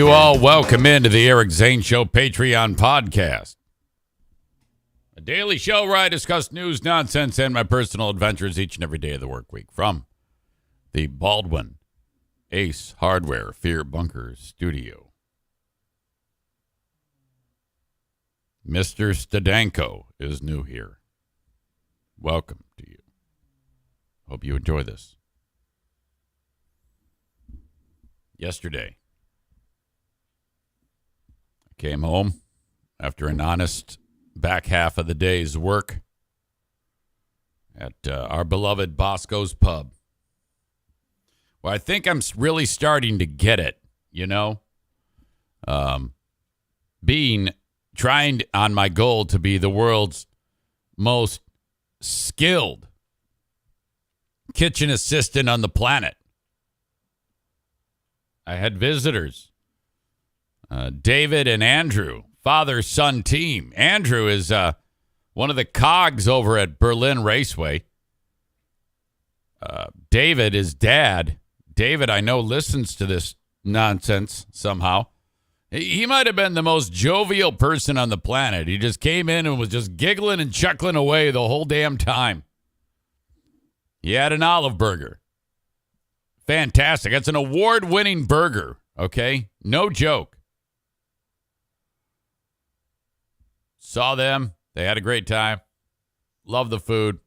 you all. Welcome into the Eric Zane Show Patreon podcast. A daily show where I discuss news, nonsense, and my personal adventures each and every day of the work week from the Baldwin Ace Hardware Fear Bunker Studio. Mr. Stadenko is new here. Welcome to you. Hope you enjoy this. Yesterday, I came home after an honest back half of the day's work at our beloved Bosco's Pub. Well, I think I'm really starting to get it, you know, trying on my goal to be the world's most skilled kitchen assistant on the planet. I had visitors, David and Andrew, father-son team. Andrew is one of the cogs over at Berlin Raceway. David is dad. David, I know, listens to this nonsense somehow. He might have been the most jovial person on the planet. He just came in and was just giggling and chuckling away the whole damn time. He had an olive burger. Fantastic. It's an award-winning burger, okay? No joke. Saw them. They had a great time. Love the food.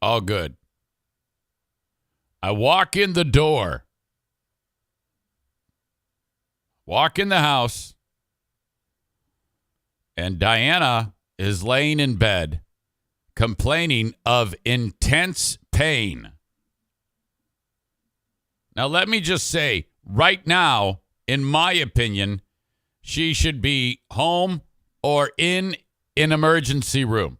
All good. I walk in the door. Walk in the house. And Diana is laying in bed, complaining of intense pain. Now, let me just say, right now, in my opinion, she should be home or in an emergency room.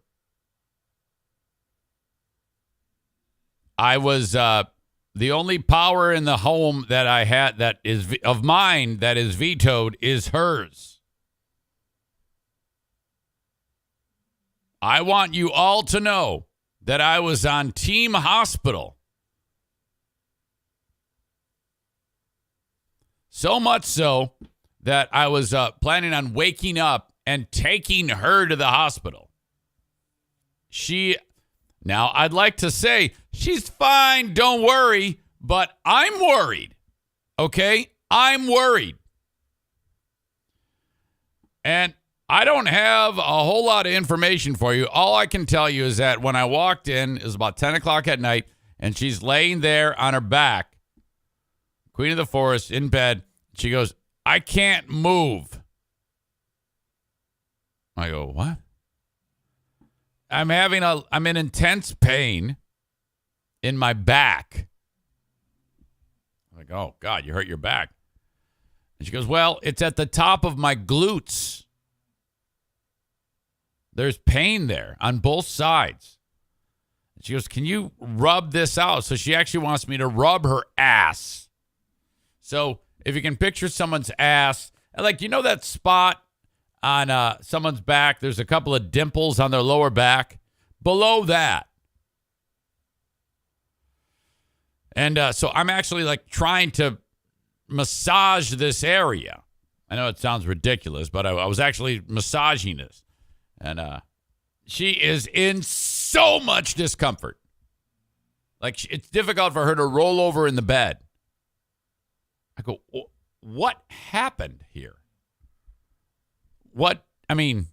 I was the only power in the home that I had that is of mine that is vetoed is hers. I want you all to know that I was on Team Hospital. So much so that I was planning on waking up and taking her to the hospital. Now, I'd like to say, she's fine, don't worry, but I'm worried, okay? I'm worried. And I don't have a whole lot of information for you. All I can tell you is that when I walked in, it was about 10 o'clock at night, and she's laying there on her back, Queen of the Forest, in bed. She goes, I can't move. I go, what? I'm in intense pain in my back. I'm like, oh, God, you hurt your back. And she goes, well, it's at the top of my glutes. There's pain there on both sides. And she goes, can you rub this out? So she actually wants me to rub her ass. So if you can picture someone's ass, like, you know that spot on someone's back, there's a couple of dimples on their lower back. Below that. And so I'm actually like trying to massage this area. I know it sounds ridiculous, but I was actually massaging this. And she is in so much discomfort. Like, it's difficult for her to roll over in the bed. I go, what happened here? I mean,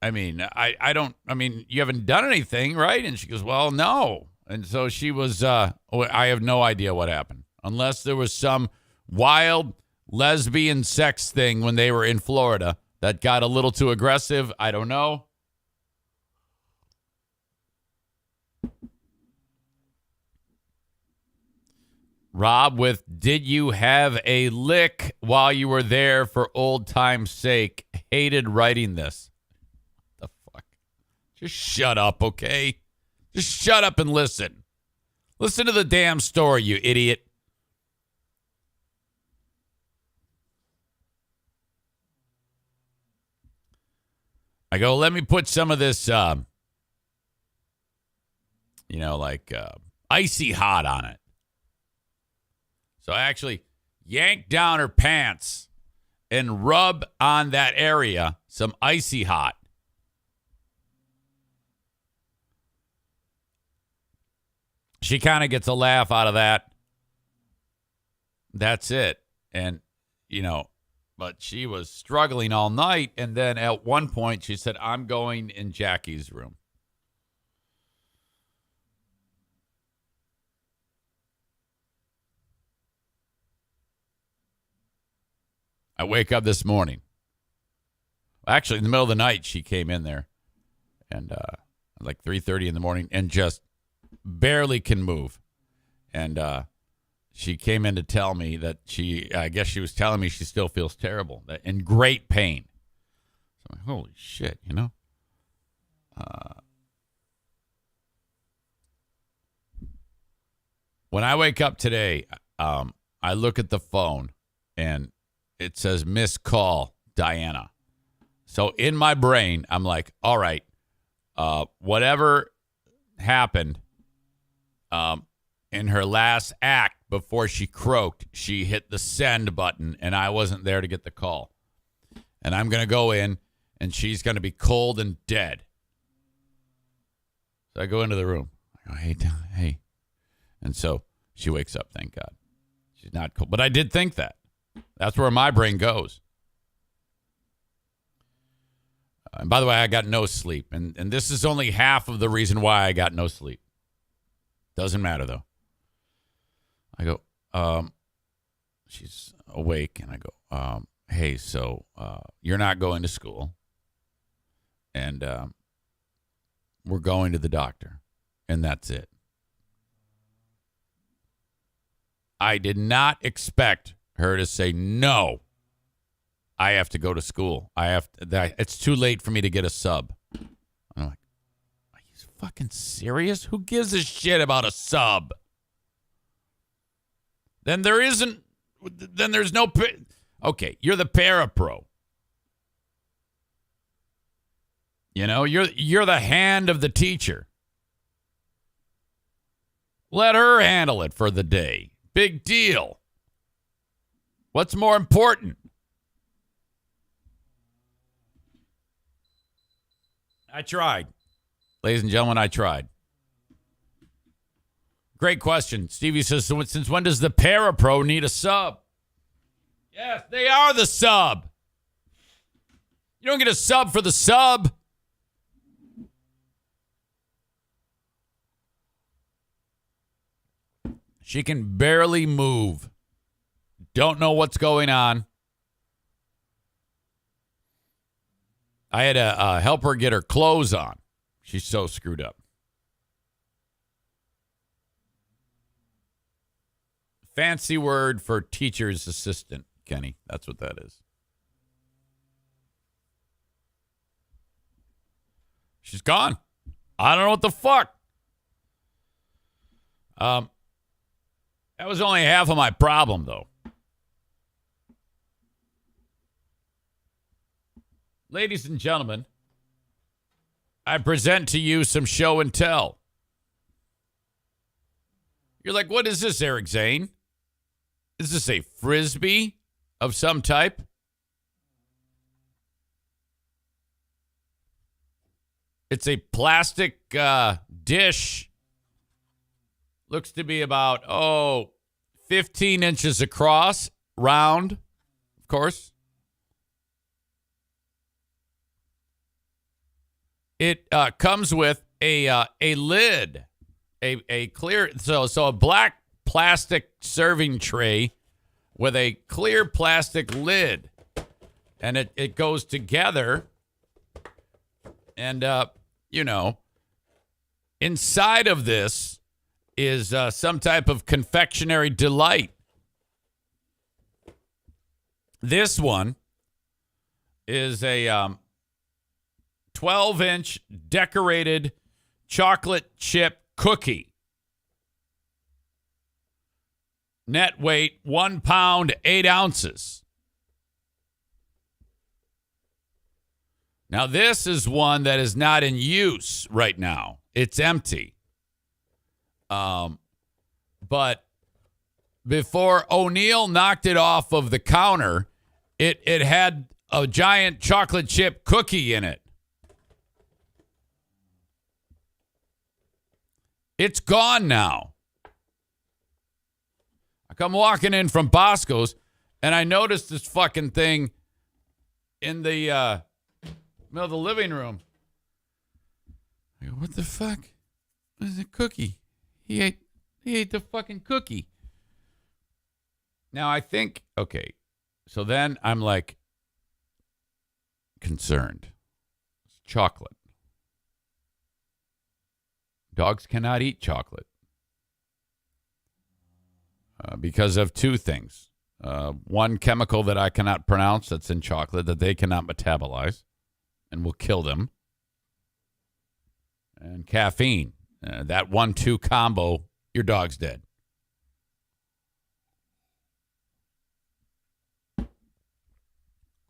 you haven't done anything, right? And she goes, well, no. And so she was, I have no idea what happened. Unless there was some wild lesbian sex thing when they were in Florida that got a little too aggressive. I don't know. Rob with, did you have a lick while you were there for old time's sake? Hated writing this. What the fuck? Just shut up, okay? Just shut up and listen. Listen to the damn story, you idiot. I go, let me put some of this, icy hot on it. So I actually yanked down her pants and rub on that area some icy hot. She kind of gets a laugh out of that. That's it. And, but she was struggling all night. And then at one point she said, I'm going in Jackie's room. I wake up this morning. Actually, in the middle of the night, she came in there, and like 3:30 in the morning, and just barely can move. And she came in to tell me that I guess she was telling me she still feels terrible, in great pain. So I'm like, holy shit, When I wake up today, I look at the phone, and it says missed call, Diana. So in my brain, I'm like, all right, whatever happened in her last act before she croaked, she hit the send button, and I wasn't there to get the call. And I'm going to go in, and she's going to be cold and dead. So I go into the room. I go, hey. And so she wakes up, thank God. She's not cold. But I did think that. That's where my brain goes. And by the way, I got no sleep. And this is only half of the reason why I got no sleep. Doesn't matter, though. I go, she's awake. And I go, hey, so you're not going to school. And we're going to the doctor. And that's it. I did not expect her to say, no, I have to go to school. It's too late for me to get a sub. I'm like, are you fucking serious? Who gives a shit about a sub? Then there's no, okay, you're the parapro. You're the hand of the teacher. Let her handle it for the day. Big deal. What's more important? I tried. Ladies and gentlemen, I tried. Great question. Stevie says, so since when does the Parapro need a sub? Yes, they are the sub. You don't get a sub for the sub. She can barely move. Don't know what's going on. I had to help her get her clothes on. She's so screwed up. Fancy word for teacher's assistant, Kenny. That's what that is. She's gone. I don't know what the fuck. That was only half of my problem, though. Ladies and gentlemen, I present to you some show and tell. You're like, what is this, Eric Zane? Is this a Frisbee of some type? It's a plastic dish. Looks to be about, 15 inches across, round, of course. It comes with a lid, a clear, so a black plastic serving tray with a clear plastic lid, and it goes together, and inside of this is some type of confectionery delight. This one is a 12-inch decorated chocolate chip cookie. Net weight 1 pound, 8 ounces. Now, this is one that is not in use right now. It's empty. But before O'Neill knocked it off of the counter, it had a giant chocolate chip cookie in it. It's gone now. I come walking in from Bosco's, and I noticed this fucking thing in the middle of the living room. I go, what the fuck? What is a cookie? He ate the fucking cookie. Now I think, okay, so then I'm like concerned. It's chocolate. Dogs cannot eat chocolate because of two things. One chemical that I cannot pronounce that's in chocolate that they cannot metabolize and will kill them. And caffeine. That 1-2 combo, your dog's dead.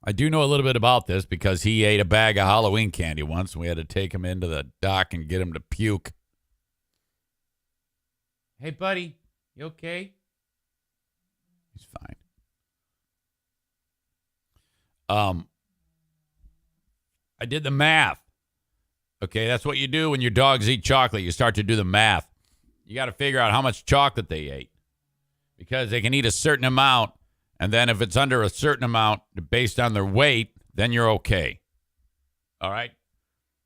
I do know a little bit about this because he ate a bag of Halloween candy once, and we had to take him into the doc and get him to puke. Hey, buddy, you okay? He's fine. I did the math. Okay, that's what you do when your dogs eat chocolate. You start to do the math. You got to figure out how much chocolate they ate because they can eat a certain amount, and then if it's under a certain amount based on their weight, then you're okay. All right?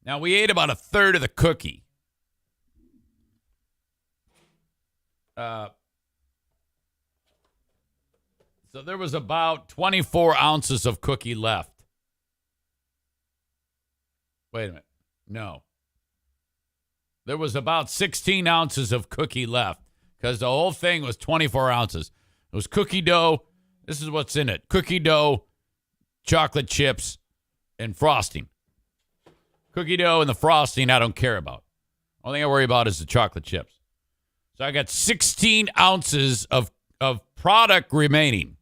Now, we ate about a third of the cookie. So there was about 24 ounces of cookie left. Wait a minute. No. There was about 16 ounces of cookie left because the whole thing was 24 ounces. It was cookie dough. This is what's in it. Cookie dough, chocolate chips, and frosting. Cookie dough and the frosting I don't care about. Only thing I worry about is the chocolate chips. So I got 16 ounces of product remaining.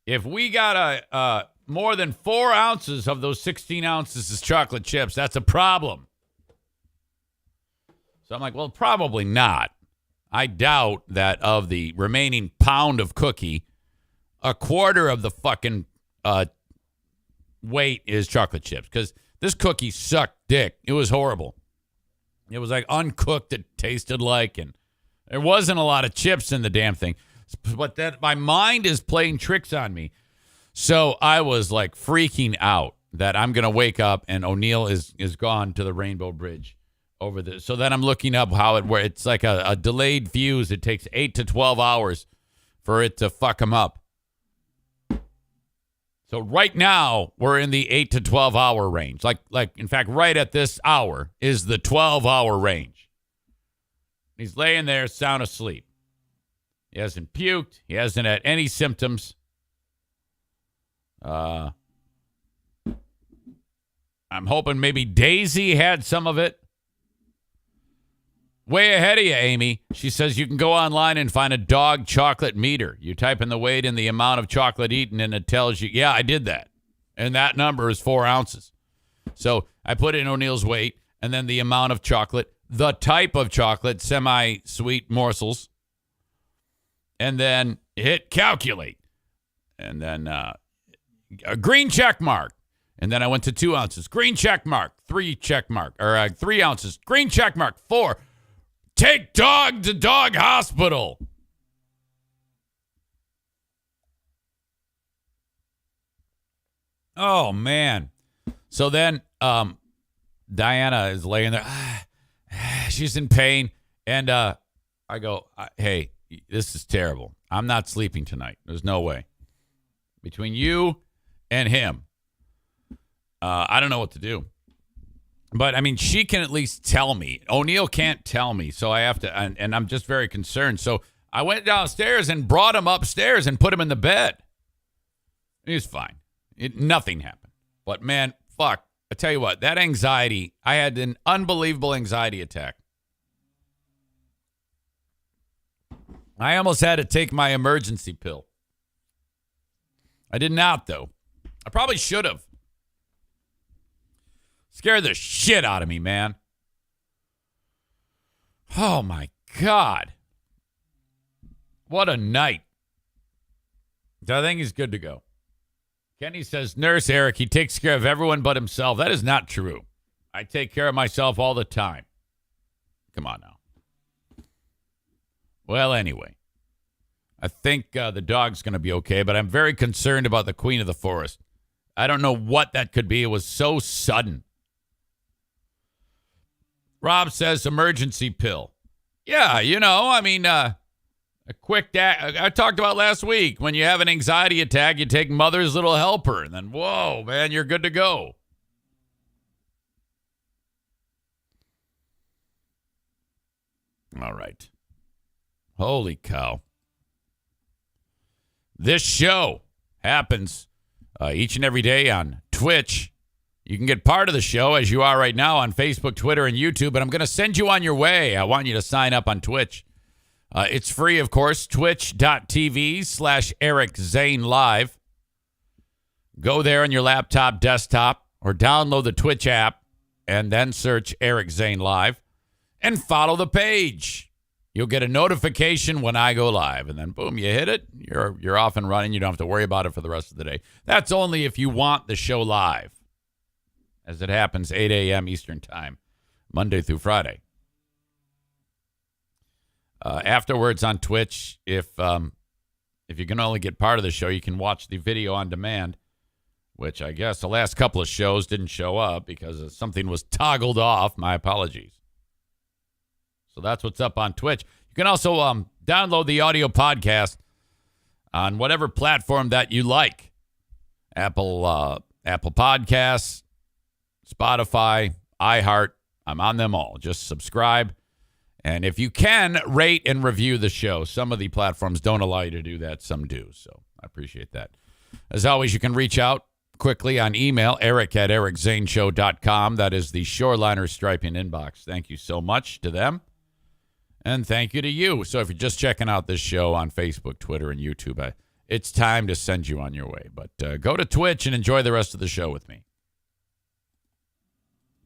If we got more than 4 ounces of those 16 ounces as chocolate chips, that's a problem. So I'm like, well, probably not. I doubt that of the remaining pound of cookie, a quarter of the fucking weight is chocolate chips because this cookie sucked dick. It was horrible. It was like uncooked. It tasted like, and there wasn't a lot of chips in the damn thing. But that my mind is playing tricks on me. So I was like freaking out that I'm going to wake up and O'Neill is gone to the Rainbow Bridge over this. So then I'm looking up how it's like a delayed fuse. It takes 8 to 12 hours for it to fuck him up. So right now we're in the 8 to 12 hour range. Like in fact, right at this hour is the 12-hour range. He's laying there sound asleep. He hasn't puked. He hasn't had any symptoms. I'm hoping maybe Daisy had some of it. Way ahead of you, Amy. She says you can go online and find a dog chocolate meter. You type in the weight and the amount of chocolate eaten, and it tells you, yeah, I did that. And that number is 4 ounces. So I put in O'Neill's weight and then the amount of chocolate, the type of chocolate, semi-sweet morsels, and then hit calculate. And then a green check mark. And then I went to 2 ounces. Green check mark. 3 check mark. Or 3 ounces. Green check mark. 4. Take dog to dog hospital. Oh, man. So then Diana is laying there. She's in pain. And I go, hey, this is terrible. I'm not sleeping tonight. There's no way. Between you and him, I don't know what to do. But, I mean, she can at least tell me. O'Neill can't tell me, so I have to, and I'm just very concerned. So I went downstairs and brought him upstairs and put him in the bed. He was fine. Nothing happened. But, man, fuck. I tell you what, that anxiety, I had an unbelievable anxiety attack. I almost had to take my emergency pill. I did not, though. I probably should have. Scared the shit out of me, man. Oh, my God. What a night. I think he's good to go. Kenny says, Nurse Eric, he takes care of everyone but himself. That is not true. I take care of myself all the time. Come on now. Well, anyway, I think the dog's going to be okay, but I'm very concerned about the queen of the forest. I don't know what that could be. It was so sudden. Rob says emergency pill. Yeah, a quick I talked about last week. When you have an anxiety attack, you take Mother's Little Helper, and then, whoa, man, you're good to go. All right. Holy cow. This show happens each and every day on Twitch. You can get part of the show as you are right now on Facebook, Twitter, and YouTube, but I'm going to send you on your way. I want you to sign up on Twitch. It's free, of course, twitch.tv/Eric Zane Live. Go there on your laptop, desktop, or download the Twitch app and then search Eric Zane Live and follow the page. You'll get a notification when I go live, and then boom, you hit it. You're off and running. You don't have to worry about it for the rest of the day. That's only if you want the show live, as it happens 8 a.m. Eastern Time, Monday through Friday. Afterwards on Twitch, if you can only get part of the show, you can watch the video on demand, which I guess the last couple of shows didn't show up because something was toggled off. My apologies. So that's what's up on Twitch. You can also download the audio podcast on whatever platform that you like. Apple Podcasts, Spotify, iHeart. I'm on them all. Just subscribe. And if you can, rate and review the show. Some of the platforms don't allow you to do that. Some do. So I appreciate that. As always, you can reach out quickly on email, eric@ericzaneshow.com. That is the Shoreliner Striping inbox. Thank you so much to them. And thank you to you. So if you're just checking out this show on Facebook, Twitter, and YouTube, it's time to send you on your way. But go to Twitch and enjoy the rest of the show with me.